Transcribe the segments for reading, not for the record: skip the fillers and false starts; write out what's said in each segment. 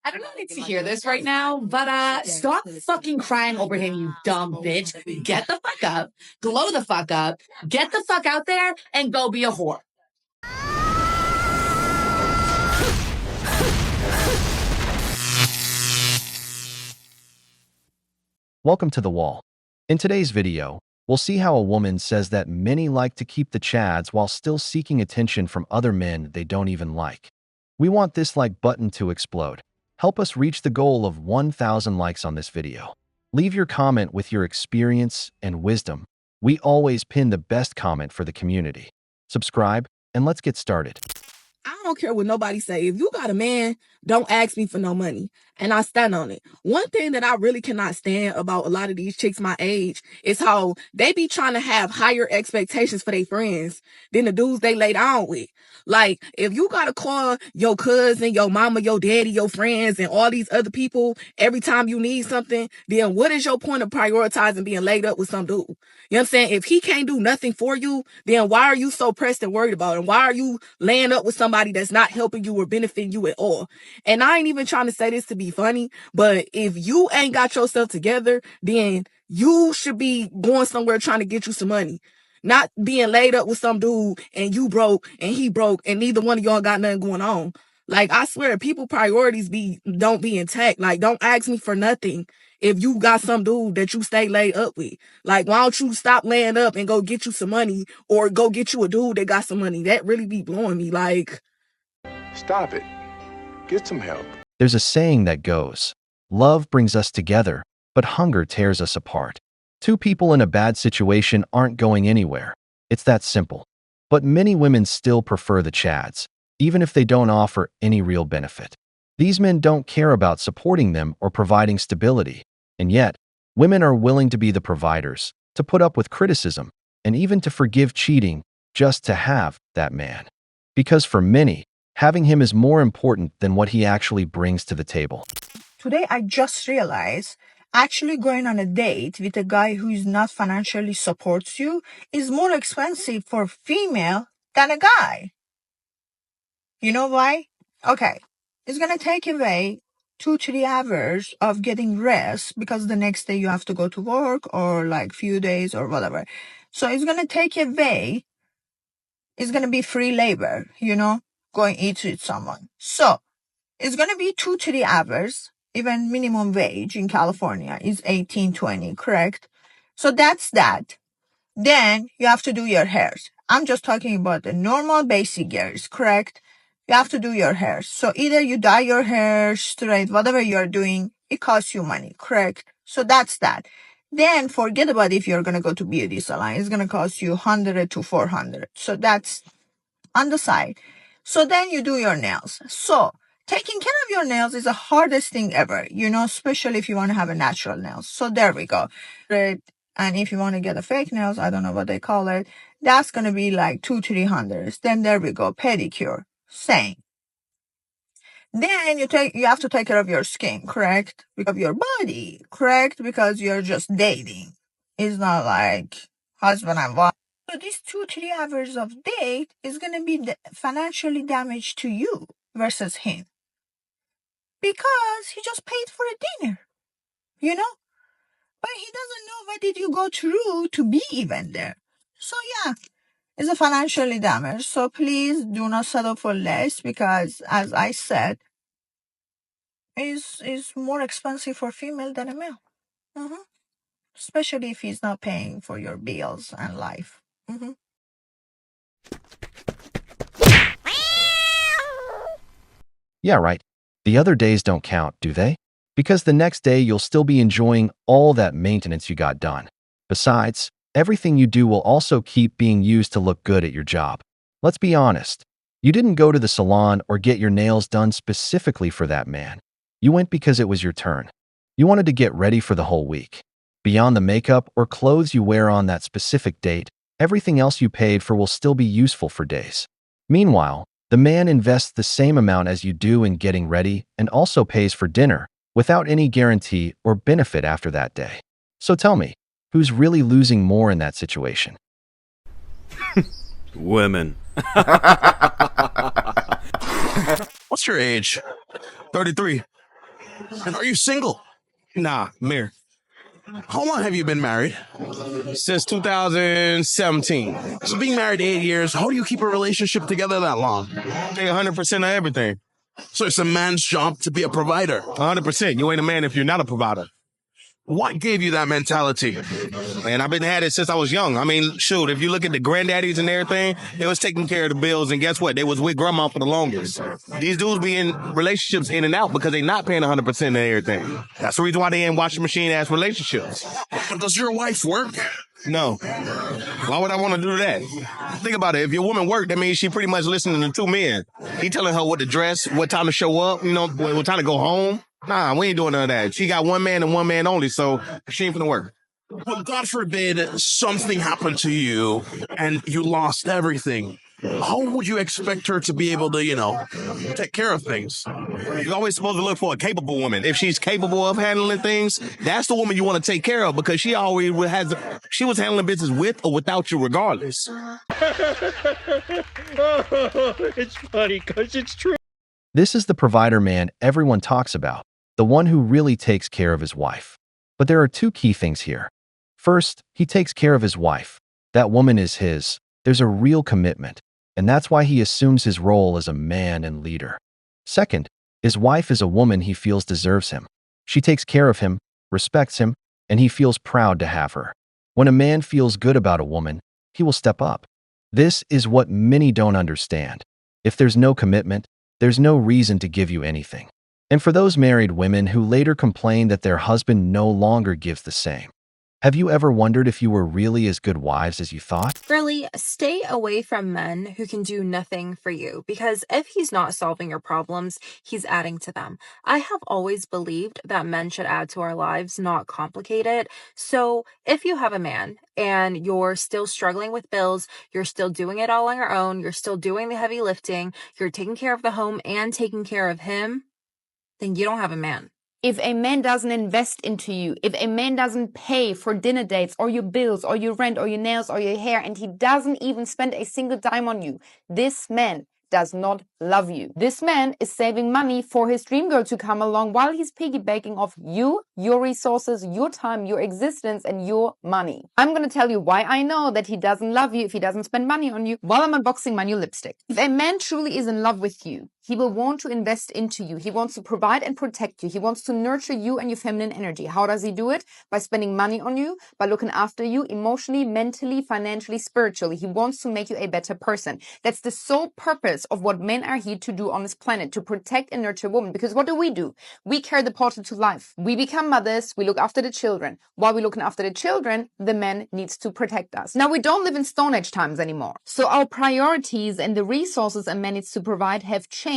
I don't need to hear this right now, but stop fucking crying over him, you dumb bitch. Get the fuck up, glow the fuck up, get the fuck out there, and go be a whore. Welcome to The Wall. In today's video, we'll see how a woman says that many like to keep the chads while still seeking attention from other men they don't even like. We want this like button to explode. Help us reach the goal of 1,000 likes on this video. Leave your comment with your experience and wisdom. We always pin the best comment for the community. Subscribe, and let's get started. I don't care what nobody say. If you got a man, don't ask me for no money. And I stand on it. One thing that I really cannot stand about a lot of these chicks my age is how they be trying to have higher expectations for their friends than the dudes they lay down with. Like, if you gotta call your cousin, your mama, your daddy, your friends, and all these other people every time you need something, then what is your point of prioritizing being laid up with some dude? You know what I'm saying? If he can't do nothing for you, then why are you so pressed and worried about him? Why are you laying up with somebody that's not helping you or benefiting you at all? And I ain't even trying to say this to be funny, but if you ain't got yourself together, then you should be going somewhere trying to get you some money. Not being laid up with some dude and you broke and he broke and neither one of y'all got nothing going on. Like, I swear, people priorities don't be intact. Like, don't ask me for nothing if you got some dude that you stay laid up with. Like, why don't you stop laying up and go get you some money or go get you a dude that got some money? That really be blowing me. Like, stop it. Get some help. There's a saying that goes, "Love brings us together, but hunger tears us apart." Two people in a bad situation aren't going anywhere. It's that simple. But many women still prefer the chads, even if they don't offer any real benefit. These men don't care about supporting them or providing stability. And yet, women are willing to be the providers, to put up with criticism, and even to forgive cheating just to have that man. Because for many, having him is more important than what he actually brings to the table. Today, I just realized actually going on a date with a guy who is not financially supports you is more expensive for female than a guy. You know why? Okay. It's going to take away 2-3 hours of getting rest because the next day you have to go to work or like few days or whatever. So it's going to take away, it's going to be free labor, going eat with someone. So it's going to be 2-3 hours. Even minimum wage in California is $18.20, correct? So that's that. Then you have to do your hairs. I'm just talking about the normal basic hairs, correct? You have to do your hair. So either you dye your hair straight, whatever you're doing, it costs you money, correct? So that's that. Then forget about if you're going to go to beauty salon. It's going to cost you $100 to $400. So that's on the side. So then you do your nails. So taking care of your nails is the hardest thing ever, especially if you want to have a natural nails. So there we go. And if you want to get a fake nails, I don't know what they call it, that's going to be like $200-300. Then there we go. Pedicure. Same. Then you have to take care of your skin, correct? Of your body, correct? Because you're just dating. It's not like husband and wife. So these 2-3 hours of date is going to be financially damaged to you versus him. Because he just paid for a dinner, But he doesn't know what did you go through to be even there. So yeah, it's a financially damaged. So please do not settle for less because, as I said, is more expensive for female than a male. Especially if he's not paying for your bills and life. Yeah, right. The other days don't count, do they? Because the next day you'll still be enjoying all that maintenance you got done. Besides, everything you do will also keep being used to look good at your job. Let's be honest. You didn't go to the salon or get your nails done specifically for that man. You went because it was your turn. You wanted to get ready for the whole week. Beyond the makeup or clothes you wear on that specific date, everything else you paid for will still be useful for days. Meanwhile, the man invests the same amount as you do in getting ready and also pays for dinner without any guarantee or benefit after that day. So tell me, who's really losing more in that situation? Women. What's your age? 33. And are you single? Nah, married. How long have you been married? Since 2017. So being married 8 years, how do you keep a relationship together that long? Pay 100% of everything. So it's a man's job to be a provider. 100%. You ain't a man if you're not a provider. What gave you that mentality? And I've been had it since I was young. I mean, shoot, if you look at the granddaddies and everything, they was taking care of the bills, and guess what? They was with grandma for the longest. These dudes be in relationships in and out because they not paying 100% of everything. That's the reason why they in washing machine ass relationships. But does your wife work? No. Why would I want to do that? Think about it. If your woman worked, that means she pretty much listening to two men. He telling her what to dress, what time to show up, what time to go home. Nah, we ain't doing none of that. She got one man and one man only, so she ain't finna work. Well, God forbid something happened to you and you lost everything. How would you expect her to be able to, take care of things? You're always supposed to look for a capable woman. If she's capable of handling things, that's the woman you want to take care of because she was handling business with or without you regardless. It's funny because it's true. This is the provider man everyone talks about, the one who really takes care of his wife. But there are two key things here. First, he takes care of his wife. That woman is his. There's a real commitment, and that's why he assumes his role as a man and leader. Second, his wife is a woman he feels deserves him. She takes care of him, respects him, and he feels proud to have her. When a man feels good about a woman, he will step up. This is what many don't understand. If there's no commitment, there's no reason to give you anything. And for those married women who later complain that their husband no longer gives the same, have you ever wondered if you were really as good wives as you thought? Really, stay away from men who can do nothing for you, because if he's not solving your problems, he's adding to them. I have always believed that men should add to our lives, not complicate it. So if you have a man and you're still struggling with bills, you're still doing it all on your own, you're still doing the heavy lifting, you're taking care of the home and taking care of him, then you don't have a man. If a man doesn't invest into you, if a man doesn't pay for dinner dates or your bills or your rent or your nails or your hair, and he doesn't even spend a single dime on you, this man does not love you. This man is saving money for his dream girl to come along while he's piggybacking off you, your resources, your time, your existence, and your money. I'm going to tell you why I know that he doesn't love you if he doesn't spend money on you while I'm unboxing my new lipstick. If a man truly is in love with you, he will want to invest into you. He wants to provide and protect you. He wants to nurture you and your feminine energy. How does he do it? By spending money on you, by looking after you emotionally, mentally, financially, spiritually. He wants to make you a better person. That's the sole purpose of what men are here to do on this planet, to protect and nurture women. Because what do? We carry the portal to life. We become mothers. We look after the children. While we're looking after the children, the man needs to protect us. Now, we don't live in Stone Age times anymore. So our priorities and the resources a man needs to provide have changed.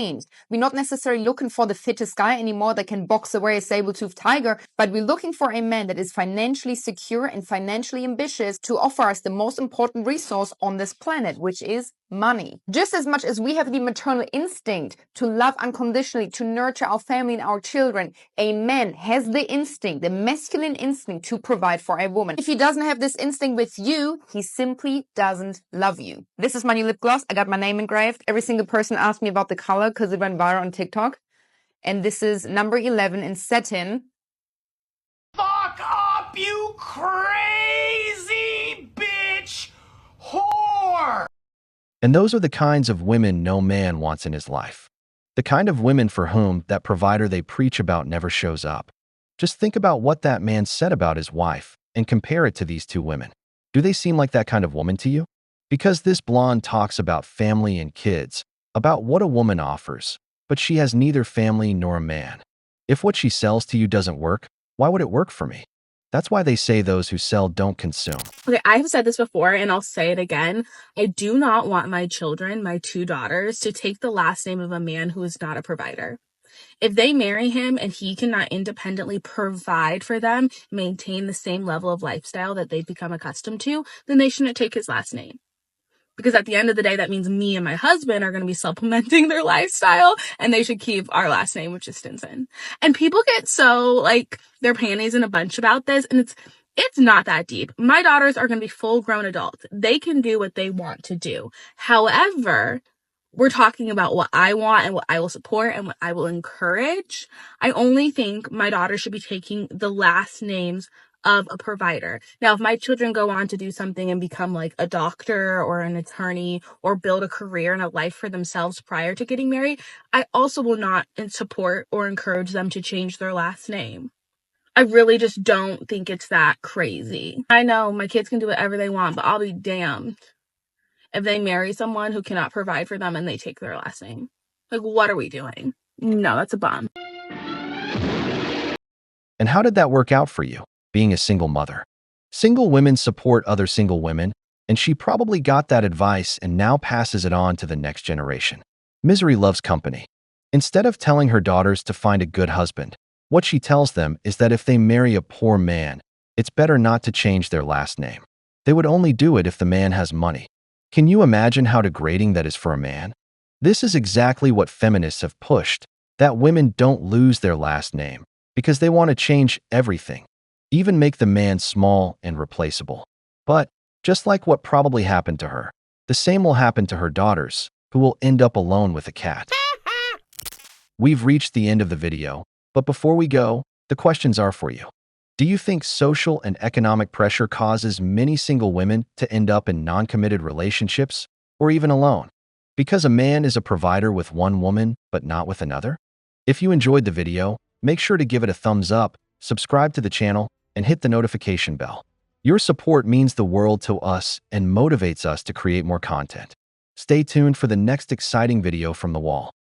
We're not necessarily looking for the fittest guy anymore that can box away a saber-toothed tiger, but we're looking for a man that is financially secure and financially ambitious to offer us the most important resource on this planet, which is money. Just as much as we have the maternal instinct to love unconditionally, to nurture our family and our children, a man has the instinct, the masculine instinct, to provide for a woman. If he doesn't have this instinct with you, he simply doesn't love you. This is my new lip gloss. I got my name engraved. Every single person asked me about the color because it went viral on TikTok. And this is number 11 in satin. Fuck up, you crazy bitch whore! And those are the kinds of women no man wants in his life. The kind of women for whom that provider they preach about never shows up. Just think about what that man said about his wife and compare it to these two women. Do they seem like that kind of woman to you? Because this blonde talks about family and kids, about what a woman offers, but she has neither family nor a man. If what she sells to you doesn't work, why would it work for me? That's why they say those who sell don't consume. Okay, I have said this before and I'll say it again. I do not want my children, my two daughters, to take the last name of a man who is not a provider. If they marry him and he cannot independently provide for them, maintain the same level of lifestyle that they've become accustomed to, then they shouldn't take his last name. Because at the end of the day, that means me and my husband are going to be supplementing their lifestyle, and they should keep our last name, which is Stinson. And people get so, their panties in a bunch about this, and it's not that deep. My daughters are going to be full-grown adults. They can do what they want to do. However, we're talking about what I want and what I will support and what I will encourage, I only think my daughter should be taking the last names of a provider. Now, if my children go on to do something and become like a doctor or an attorney or build a career and a life for themselves prior to getting married, I also will not support or encourage them to change their last name. I really just don't think it's that crazy. I know my kids can do whatever they want, but I'll be damned if they marry someone who cannot provide for them and they take their last name. Like, what are we doing? No, that's a bum. And how did that work out for you, being a single mother? Single women support other single women, and she probably got that advice and now passes it on to the next generation. Misery loves company. Instead of telling her daughters to find a good husband, what she tells them is that if they marry a poor man, it's better not to change their last name. They would only do it if the man has money. Can you imagine how degrading that is for a man? This is exactly what feminists have pushed, that women don't lose their last name, because they want to change everything, even make the man small and replaceable. But, just like what probably happened to her, the same will happen to her daughters, who will end up alone with a cat. We've reached the end of the video, but before we go, the questions are for you. Do you think social and economic pressure causes many single women to end up in non-committed relationships, or even alone, because a man is a provider with one woman but not with another? If you enjoyed the video, make sure to give it a thumbs up, subscribe to the channel, and hit the notification bell. Your support means the world to us and motivates us to create more content. Stay tuned for the next exciting video from the wall.